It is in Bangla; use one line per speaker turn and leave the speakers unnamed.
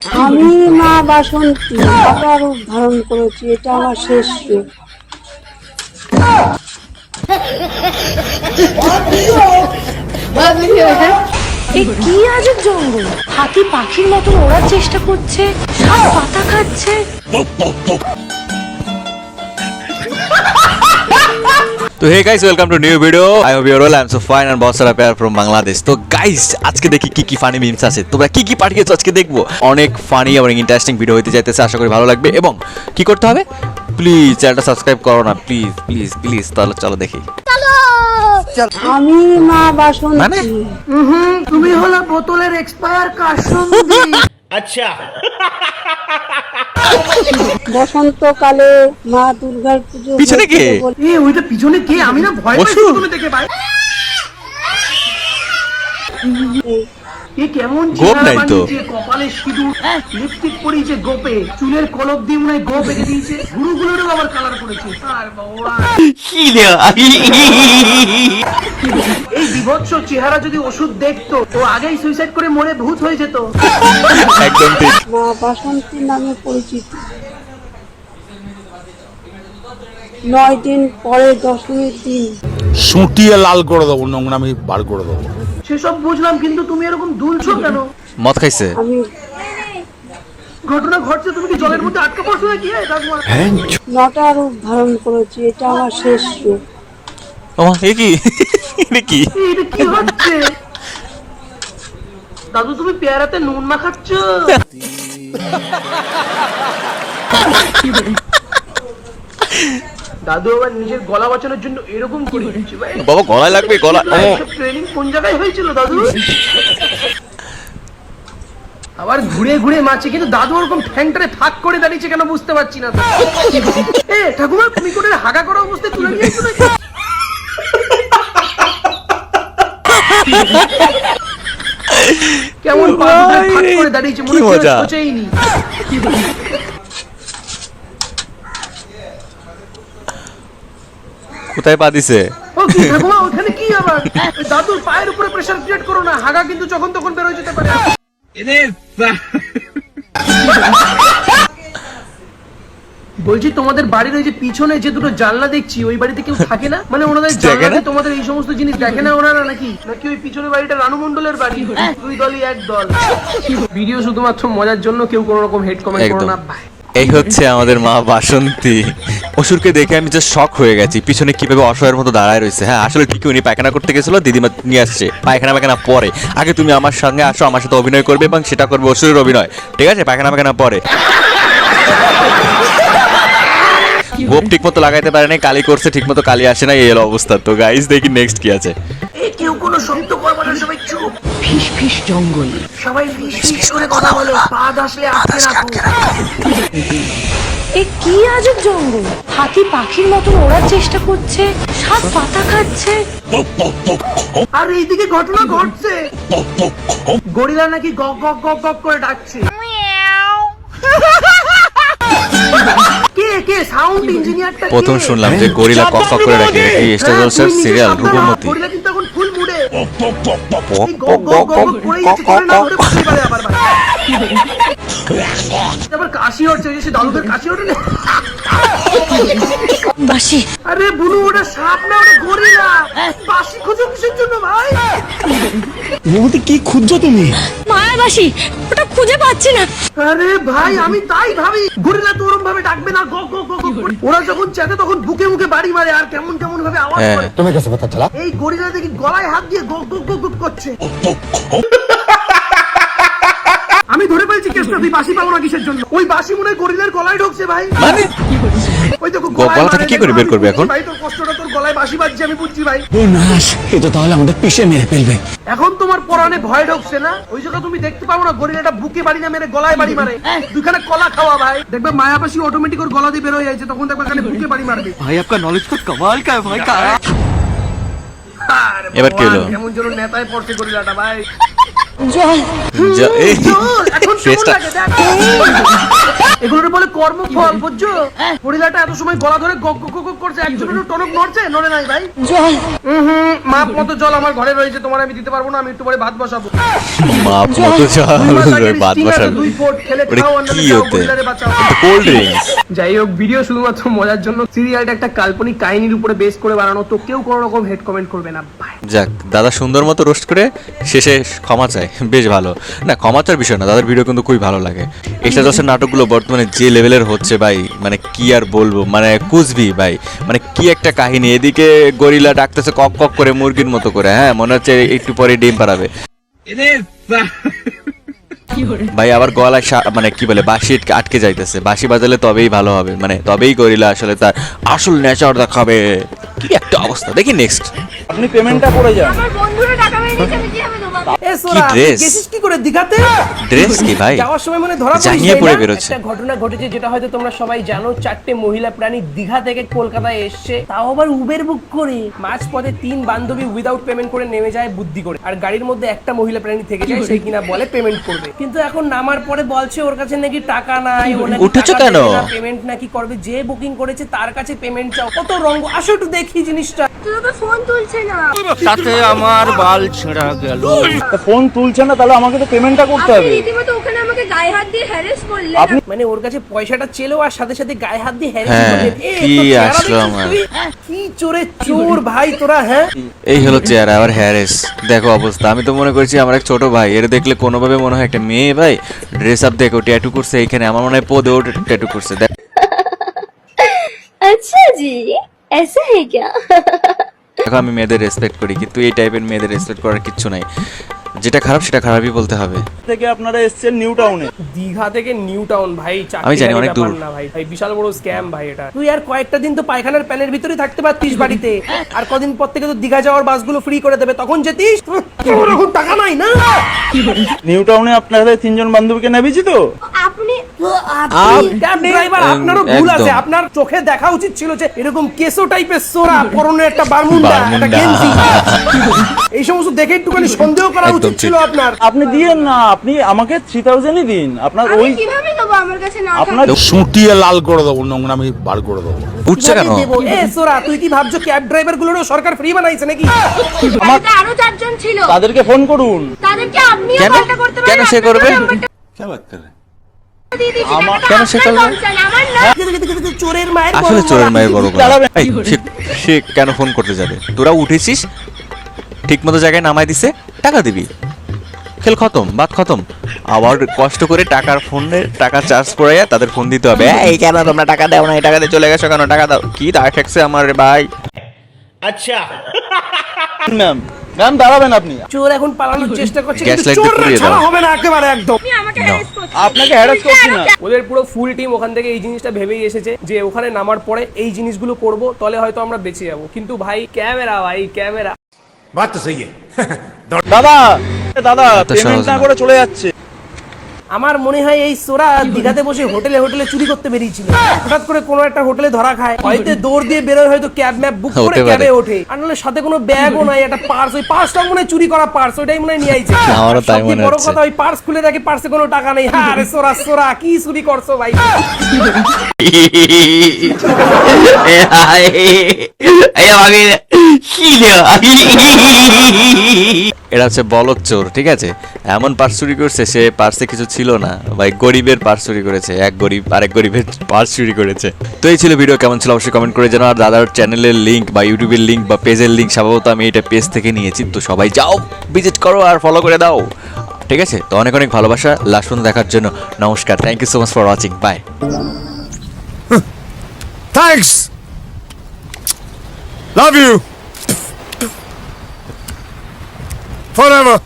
আমি মা বাসন্তী আবার রূপ ধারণ করেছি, এটা আমার শেষ রূপ।
এ কি আজব জঙ্গল! হাতি পাখির মতন ওড়ার চেষ্টা করছে, সাপ পাতা খাচ্ছে।
তো hey guys, welcome to new video. I hope you are well. I am so fine and boss are pair from Bangladesh. তো গাইস, আজকে দেখি কি কি ফানি মিমস আছে, তোমরা কি কি পাঠিয়েছো আজকে দেখবো। অনেক ফানি এবং ইন্টারেস্টিং ভিডিও হইতে যাইতেছে, আশা করি ভালো লাগবে। এবং কি করতে হবে, প্লিজ চ্যানেলটা সাবস্ক্রাইব করো না, প্লিজ প্লিজ প্লিজ। তাহলে চলো দেখি।
আমি মা বাসন্তী।
মানে
তুমি হলো বোতলের এক্সপায়ার কাসুন্দি।
বসন্তকালে মা দুর্গার পুজো
পিছনে কে?
এ ওইটা পিছনে কে? আমি না ভয়
বসু।
পাইছি তুমি দেখে ভাই। এ কেমন
গোপ
চেহারা
নাই তো।
বানিয়েছে, কপালে সিঁদুর, লিপস্টিক পরিয়েছে, গোপে চুলের কলপ দিয়ে মনে হয় গোপ এঁকে দিয়েছে, ভুরুগুলোরও আবার কালার করেছে। আর বাবা, এই বিভৎস চেহারা যদি ওষুধ দেখতো তো আগেই সুইসাইড করে মরে ভূত হয়ে যেত।
একদম ঠিক।
মা বাসন্তী নামে পরিচিত। 9 দিন পরে দশমীর দিন
সুটিয়ে লাল করে দেবো, নোংরামি বার করে দেবো।
সেসব বুঝলাম, কিন্তু তুমি এরকম দুলছো কেন?
মদ খাইছে।
আমি
ঘটনা ঘটছে, তুমি কি জলের মধ্যে আটকে পড়ছো নাকি? এই ঠাকুমা,
9টা রূপ ধারণ করেছি, এটা আমার শেষ রূপ।
ও এ কি এটা কি?
এটা কি হচ্ছে? দাদু, তুমি পেয়ারাতে নুন মাখাচ্ছ? দাদু আবার নিজের গলা বাঁচানোর জন্য এরকম করে দিচ্ছে ভাই।
বাবা গলায় লাগবে, গলা। ও
ট্রেনিং কোন জায়গায় হয়েছিল দাদু? আবার ঘুরে ঘুরে মারছে, কিন্তু দাদু ওরকম ঠ্যাংটারে ফাঁক করে দাঁড়িয়েছে কেন বুঝতে পারছি না তো। এ ঠাকুমা, তুমি করে হাগা করা অবস্থায় তুলে নিয়েছো নাকি? কেমন পা দুটো ফাঁক করে দাঁড়িয়েছে, মনে
কি
হচ্ছে
মজা।
সোচেইনি।
কোথায় পা দিছে?
ও কি ঠাকুমা, ওখানে কি আবার? ওই দাদুর পায়ের উপরে প্রেসার ক্রিয়েট করো না, হাগা কিন্তু যখন তখন বের হয়ে যেতে পারে। বলছি, তোমাদের বাড়ির ওই যে পিছনে যে দুটো জানলা দেখছি, ওই বাড়িতে কেউ থাকে না? মানে ওনাদের
দেখে
জানলাতে
না?
তোমাদের এই সমস্ত জিনিস দেখে না ওনারা নাকি? নাকি ওই পিছনে বাড়িটা রানু মণ্ডলের বাড়ি? দুই দলই এক দল। ভিডিও শুধুমাত্র মজার জন্য, কেউ কোনো রকম হেড কমেন্ট করো
একদম।
না ভাই।
এই হচ্ছে আমাদের মা বাসন্তী। অসুরকে দেখে আমি জাস্ট শক হয়ে গেছি, পিছনে কিভাবে অসহায়ের মতো দাঁড়ায় রয়েছে। হ্যাঁ, আসলে ঠিকই উনি পায়খানা করতে গেছিল, দিদিমা নিয়ে আসছে পায়খানা পরে। আগে তুমি আমার সঙ্গে আসো, আমার সাথে অভিনয় করবে এবং সেটা করবে অসুরের অভিনয়, ঠিক আছে? পায়খানা পরে। গোপ ঠিক মতো লাগাইতে পারে নাই, কালি করছে ঠিক মতো, কালি আসে না, এই হলো অবস্থা। তো গাইস, দেখি নেক্সট কি আছে।
এ কেউ কোনো শব্দ করবে না, সবাই চুপ।
ফিস ফিস জঙ্গল।
সবাই ফিস ফিস করে কথা বলো, পা আসলে আটকে রাখো।
এ কি আজব জঙ্গল! হাতি পাখির মতন ওড়ার চেষ্টা করছে, সাপ পাতা খাচ্ছে।
আর এইদিকে ঘটনা ঘটছে, গরিলা নাকি গক গক গক গক করে ডাকছে। কে কে সাউন্ড ইঞ্জিনিয়ারটা?
প্রথম শুনলাম যে গরিলা কক কক করে রাখে, এই স্টার জলসার সিরিয়াল রূপমতি।
গরিলা কিন্তু এখন ফুল মুডে।
পক
এই
পক
গক গক
পক
গক
পক
করেই
কক
করে না
কক
ধরে বসে পারে আবার। আবার কাশি হচ্ছে, ওই যে সে দাদুদের কাশি ওঠে না।
বাসি।
আরে বুনু, ওটা সাপ না, ওটা গরিলা। বাসি খুঁজো কিসের জন্য ভাই?
কি খুঁজছো তুমি?
মায়াবাসী, ওটা খুঁজে পাচ্ছি না।
আরে ভাই, আমি তাই ভাবি, গরিলা তো ওরম ভাবে ডাকবে না, গক গক গক গক করে। ওরা যখন চেতে তখন বুকে মুখে বাড়ি মারে আর কেমন কেমন ভাবে আওয়াজ
হ্যাঁ।
করে।
তুমি কাছে কথা চালা।
এই গরিলা দেখি গলায় হাত দিয়ে গক গক গক গক করছে। আমি ধরে পেয়েছি কেসটা, তুই বাসি পাবো না কিসের জন্য? ওই বাসি মনে হয় গরিলার গলায় ঢুকছে ভাই।
মানে
ওই দেখো
গলা থেকে
মারে,
কি করে বের করবে এখন?
ভাই তোর কষ্টটা তোর গলায় বাসি বাজছে, আমি বুঝছি ভাই।
ও নাশ, এ তো তাহলে আমাদের পিষে মেরে ফেলবে।
এখন তোমার পরানে ভয় ঢুকছে না? ওই জায়গা তুমি দেখতে পাবো না, গরিলাটা বুকে বাড়ি না মেরে গলায় বাড়ি মারে। দুইখানে কলা খাওয়া ভাই, দেখবে মায়াবাসী অটোমেটিক ওর গলা দিয়ে বের হয়ে যাচ্ছে, তখন দেখবে এখানে বুকে বাড়ি মারবে।
ভাই আপনার নলেজ তো কামাল কা ভাই।
আরে
এবার কি হলো?
ভগবান, কেমন যেন নেতায় পড়ছে গরিলাটা ভাই।
জল
এই
চল, এখন কেমন
ফেসটা
লাগে দেখ। এগুলোর বলে কর্মফল, বুঝছো? গরিলাটা এত সময় গলা ধরে গক গক গক করছে, একজনের টনক নড়ছে, নড়ে নাই ভাই।
জল
মাপ মতো জল আমার ঘরে রয়েছে, তোমার আমি দিতে পারবো না, আমি একটু পরে ভাত বসাবো।
মাপ মতো
দুই মাস
চাল
আগের
বাদ
স্টিং আছে,
বসাবে
2 ফুট, খেলে
ওরে
খাও,
কি
আন্দাজে যাও,
হতে?
গরিলারে বাঁচাও।
Cold drinks.
যাই হোক, ভিডিও শুধুমাত্র মজার জন্য, সিরিয়ালটা একটা কাল্পনিক কাহিনীর উপরে বেস করে বানানো, তো কেউ কোনো রকম হেড কমেন্ট করবে না ভাই।
যাক, দাদা সুন্দর মতো রোস্ট করে শেষে ক্ষমা চায়, বেশ ভালো। না, ক্ষমা চাওয়ার বিষয় না, দাদার ভিডিও কিন্তু খুবই ভালো লাগে। এক্সট্রা জসের নাটকগুলো বর্তমানে যে লেভেলের হচ্ছে ভাই, মানে কি আর বলবো, মানে কুচবি ভাই, মানে কি একটা কাহিনী। এদিকে গরিলা ডাকতেছে কক কক করে মুরগির মতো করে, হ্যাঁ মনে হচ্ছে একটু পরে ডিম পাড়াবে ভাই। আবার গলায় মানে কি বলে বাঁশি আটকে যাইতেছে, বাঁশি বাজালে তবেই ভালো হবে, মানে তবেই গরিলা আসলে তার আসল নেচার দেখাবে। কি একটা অবস্থা, দেখি নেক্সট।
আপনি পেমেন্টটা করে যান।
আমার বন্ধুরা টাকা মেরে নিয়েছে, আমি কিভাবে দেবো?
এ সোরা,
কি dress?
গেছিস কি করে দিঘাতে?
ড্রেস কি ভাই,
যাওয়ার সময় মানে ধরা পড়িস
জাঙ্গিয়ে
নাই
পড়ে
না?
বেরোচ্ছে।
একটা ঘটনা ঘটেছে যেটা হয়তো তোমরা সবাই জানো। 4টে মহিলা প্রাণী দিঘা থেকে কলকাতায় এসছে, তাও আবার উবের বুক করে। মাঝ পথে 3 বান্ধবী উইদাউট পেমেন্ট করে নেমে যায় বুদ্ধি করে, আর গাড়ির মধ্যে একটা মহিলা প্রাণী থেকে যায়, সে কিনা বলে পেমেন্ট করবে। কিন্তু এখন নামার পরে বলছে ওর কাছে নাকি টাকা নাই, ও নাকি
উঠেছো কেন?
পেমেন্ট নাকি করবে, যে বুকিং করেছে তার কাছে পেমেন্ট চাও। কত রঙ্গ, আসো একটু দেখি জিনিসটা।
তুই তো ফোন তুলছে না।
তাতে আমার বাল ছেঁড়া গেল।
ফোন তুলছে না, তাহলে আমাকে তো পেমেন্টটা করতে
আপনি
হবে।
রীতিমতো ওখানে আমাকে গায়ে হাত দিয়ে হ্যারেস করলেন।
মানে ওর কাছে পয়সাটা চেলো আর সাথে সাথে গায়ে হাত দিয়ে হ্যারেস
হ্যাঁ,
করলেন।
কি
তো চেহারা
আসলো
দেখছিস
আমার?
তুই? কি চোরে চোর ভাই তোরা, হ্যাঁ?
এই হলো চেহারা, আবার হ্যারেস। দেখো অবস্থা, আমি তো মনে করছি আমার এক ছোট ভাই, এর দেখলে কোনোভাবে মনে হয় একটা মেয়ে ভাই। ড্রেস আপ দেখো, ট্যাটু করছে এইখানে, আমার মনে হয় পদেও ট্যাটু করছে।
अच्छा जी, ऐसा है क्या?
দেখো, আমি মেয়েদের রেসপেক্ট করি, কিন্তু এই টাইপের মেয়েদের রেসপেক্ট করার কিচ্ছু নাই। যেটা খারাপ সেটা খারাপই বলতে হবে।
থেকে আপনারা এসেছেন নিউ টাউনে।
দীঘা থেকে নিউ টাউন ভাই,
আমি জানি, অনেক দূর।
না ভাই, ভাই বিশাল বড় স্ক্যাম ভাই এটা। তুই আর কয়েকটা দিন তো পায়খানার প্যানের ভিতরে থাকতে পারতিস বাড়িতে, আর কদিন পর থেকে তো দীঘা যাওয়ার বাসগুলো ফ্রি করে দেবে, তখন যেতিস। তোর এখন টাকা নাই না।
নিউ টাউনে আপনাদের 3 জন বান্ধবীকে নেবেছি তো।
আপনি
ক্যাব ড্রাইভার, আপনারও ভুল
একদম।
আছে। আপনার চোখে দেখা উচিত ছিল যে এরকম কেসো টাইপের সোরা, পরনে একটা বারমুন্ডা, একটা গেঞ্জি, এই সমস্ত দেখে একটুখানি সন্দেহ করা
একদম
উচিত ছিল
ঠিক।
আপনার।
আপনি দিয়েন না, আপনি আমাকে 3000ই দিন। আপনার
আমি
ওই
কিভাবে দেবো? আমার কাছে না
আপনার সুটিয়ে লাল করে দেবো, নোংরা আমি বার করে দেবো।
উঠছে কেন?
দেবো। এ সোরা, তুই কি ভাবছো ক্যাব ড্রাইভার গুলোরও সরকার ফ্রি বানাইছে নাকি?
গাড়িতে আরো 4 জন ছিল,
তাদেরকে ফোন করুন।
তাদেরকে আপনিও
কেন?
কলটা করতে পারেন।
কেন সে
আপনাকেও
করবে?
নাম্বারটা দিয়ে দিচ্ছি, টাকাটা
কেন সে
আপনার
করবে?
concern, আমার না।
চোরের মায়ের
আসলে
বড়
চোরের
গলা।
মায়ের বড় গলা।
দাঁড়াবে।
এই, সে কেন ফোন করতে যাবে? তোরা উঠেছিস, ঠিক মতো জায়গায় নামাই দিছে, টাকা দিবি, খেল খতম, বাদ খতম। আবার কষ্ট করে টাকার ফোনের টাকা চার্জ করাইয়া তাদের ফোন দিতে হবে। এই কেন তোমরা টাকা দাও না, এই টাকা দিয়ে চলে গেছো কেন, টাকা দাও। কি দায় ঠেকছে আমার রে ভাই।
ম্যাম ম্যাম দাঁড়াবেন আপনি।
চোর এখন পালানোর চেষ্টা করছে,
গ্যাস
কিন্তু
লাইট দিয়ে
চোর
পুড়িয়ে
ছাড়া
দাও।
হবে না একেবারে একদম।
আপনি আমাকে হ্যারেস করছেন।
আপনাকে হ্যারাস করছি না।
ওদের পুরো ফুল টিম ওখান থেকে এই জিনিসটা ভেবেই এসেছে যে ওখানে নামার পরে এই জিনিসগুলো করব, তাহলে হয়তো আমরা বেঁচে যাবো। কিন্তু ভাই ক্যামেরা, ভাই ক্যামেরা।
দাদা দাদা
এত
পেমেন্ট
সহজ
না
না।
করে চলে যাচ্ছে।
আমার মনে হয় এই সোরা দিঘাতে বসে হোটেলে হোটেলে চুরি করতে বেরিয়েছিল, হঠাৎ করে কোনো একটা হোটেলে ধরা খায়, হয়তো দৌড় দিয়ে বেরোয়, হয়তো ক্যাব ম্যাপ বুক করে
হতে পারে।
ক্যাবে ওঠে, আর নাহলে সাথে কোনো ব্যাগও নাই, একটা পার্স, ওই পার্সটা মনে হয় চুরি করা পার্স, ওইটাই মনে হয় নিয়ে আইছে।
আমারও তাই
সবচেয়ে
মনে
বড়
হচ্ছে।
কথা, ওই পার্স খুলে দেখে পার্সে কোনো টাকা নেই। হ্যাঁ রে সোরা, সোরা কি চুরি করছো ভাই?
এটা হচ্ছে বলদ চোর, ঠিক আছে? এমন পার্স চুরি করছে, সে পার্সে কিছু ছিল না ভাই, গরিবের পার্স চুরি করেছে। এক গরিব আরেক গরিবের পার্স চুরি করেছে। তো এই ছিল ভিডিও, কেমন ছিল অবশ্যই কমেন্ট করে জানাও। আর দাদার চ্যানেলের লিঙ্ক বা ইউটিউবের লিঙ্ক বা পেজের লিঙ্ক স্বভাবত আমি এটা পেজ থেকে নিয়েছি, তো সবাই যাও, ভিজিট করো আর ফলো করে দাও, ঠিক আছে? তো অনেক অনেক ভালোবাসা লাস্ট পর্যন্ত দেখার জন্য। নমস্কার, thank you so much for watching, bye.
Thanks. Love you. Forever.